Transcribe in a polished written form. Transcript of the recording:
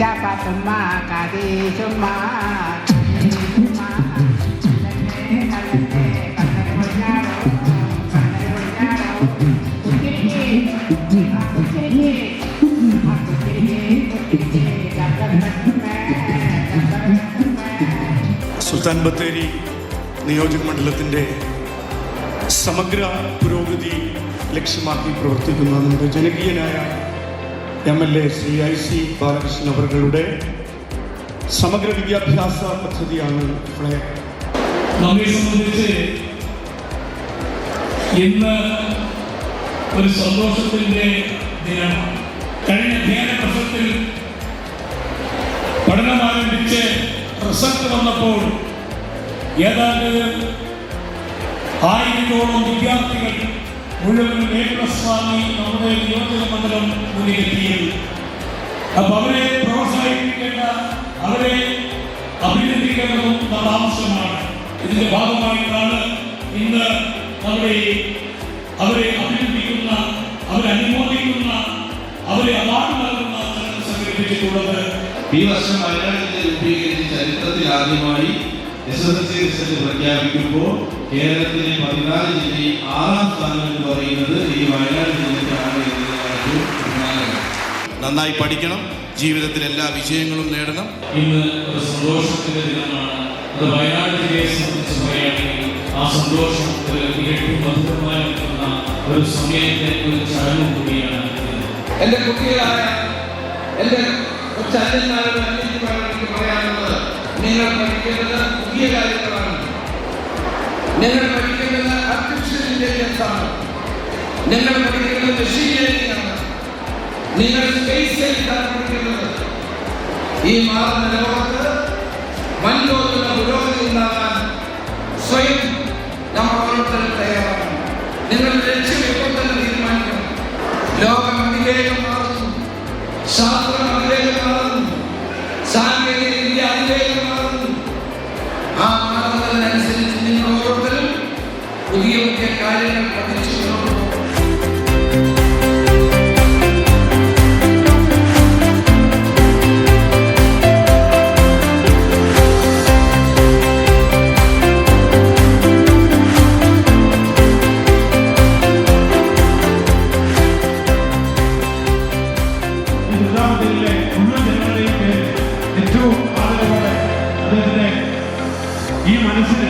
dapat makati semua. Sultan Bathery നിയോജക മണ്ഡലത്തിൻ്റെ സമഗ്ര പുരോഗതി ലക്ഷ്യമാക്കി പ്രവർത്തിക്കുന്ന നമ്മുടെ ജനകീയനായ MLA ശ്രീ IC ബാലകൃഷ്ണൻ അവരുടെ സമഗ്ര വിദ്യാഭ്യാസ പദ്ധതിയാണ് ഫ്ലെയർ. നമ്മെ സംബന്ധിച്ച് ഇന്ന് ഒരു സന്തോഷത്തിൻ്റെ ദിനമാണ്. കഴിഞ്ഞ ധ്യാന വർഷത്തിൽ പഠനം ആരംഭിച്ച് റിസൾട്ട് വന്നപ്പോൾ ഏതാണ്ട് 1000-ഓളം വിദ്യാർത്ഥികൾ മുഴുവൻ A+ വാങ്ങി നമ്മുടെ നിയോജക മണ്ഡലം മുന്നിലെത്തിയത്. അപ്പൊ അവരെ പ്രോത്സാഹിപ്പിക്കേണ്ട, അവരെ അഭിനന്ദിക്കേണ്ടതും നമ്മുടെ ആവശ്യമാണ്. ഇതിന്റെ ഭാഗമായിട്ടാണ് ഇന്ന് നമ്മുടെ അവരെ അഭിനന്ദിക്കുന്ന, അവരെ അനുമോദിക്കുന്ന, അവരെ അവാർഡ് നൽകുന്ന ചടങ്ങ് സംഘടിപ്പിച്ചിട്ടുള്ളത്. ഈ വർഷം വയനാട് ജില്ല രൂപീകരിച്ച ചരിത്രത്തിൽ ആദ്യമായി SSLC റിസൾട്ട് പ്രഖ്യാപിക്കുമ്പോൾ കേരളത്തിലെ 14 ജില്ലയിൽ 6ാം സ്ഥാനം എന്ന് പറയുന്നത് ഈ വയനാട് ജില്ലയ്ക്കാണ് എന്നതാണ്. നന്നായി പഠിക്കണം, ജീവിതത്തിൽ എല്ലാ വിജയങ്ങളും നേടണം. ഇന്ന് ഒരു സന്തോഷത്തിന്റെ ദിനമാണ്. അത് വയനാട് ജില്ലയെ സംബന്ധിച്ച് പറയുകയാണെങ്കിൽ ആ സന്തോഷം ഏറ്റവും മധുരമായി നിൽക്കുന്ന ഒരു സമയത്തെ ഒരു ചടങ്ങ് കൂടിയാണ്. എൻ്റെ കുട്ടികളായ എൻ്റെ കൊച്ചന്മാരോട് എനിക്ക് പറയാനുള്ളത്, നിങ്ങൾ പഠിക്കേണ്ടത് പുതിയ കാര്യങ്ങളാണ്. നിങ്ങൾ പഠിക്കേണ്ടത് ആർട്ടിഫിഷ്യൽ ഇന്റലിജൻസാണ്. നിങ്ങൾ പഠിക്കേണ്ടത് മെഷീൻ ലേണിംഗാണ്. നിങ്ങൾ സ്പേസ് സയൻസാണ് പഠിക്കേണ്ടത്. ഈ മാറുന്ന ലോകത്ത് വൻതോതിലുള്ള പുരോഗതി ഉണ്ടാകാൻ സ്വയം നമ്മൾ ഓരോരുത്തരും തയ്യാറാണ്. നിങ്ങളുടെ ലക്ഷ്യം ഇപ്പോൾ തന്നെ തീരുമാനിക്കണം. ലോകം അതിവേഗം മാറുന്നു, ശാസ്ത്രം അതിവേഗം മാറുന്നു, സാങ്കേതിക വിദ്യ അതിവേഗം മാറുന്നു. ആ മാറുന്നതിനനുസരിച്ച് നിങ്ങൾ ഓരോരുത്തരും പുതിയ പുതിയ കാര്യങ്ങൾ പഠിച്ചു കൊണ്ടുപോകും. ഏറ്റവും ആദരവോടെ അദ്ദേഹത്തിന് ഈ മനസ്സിന്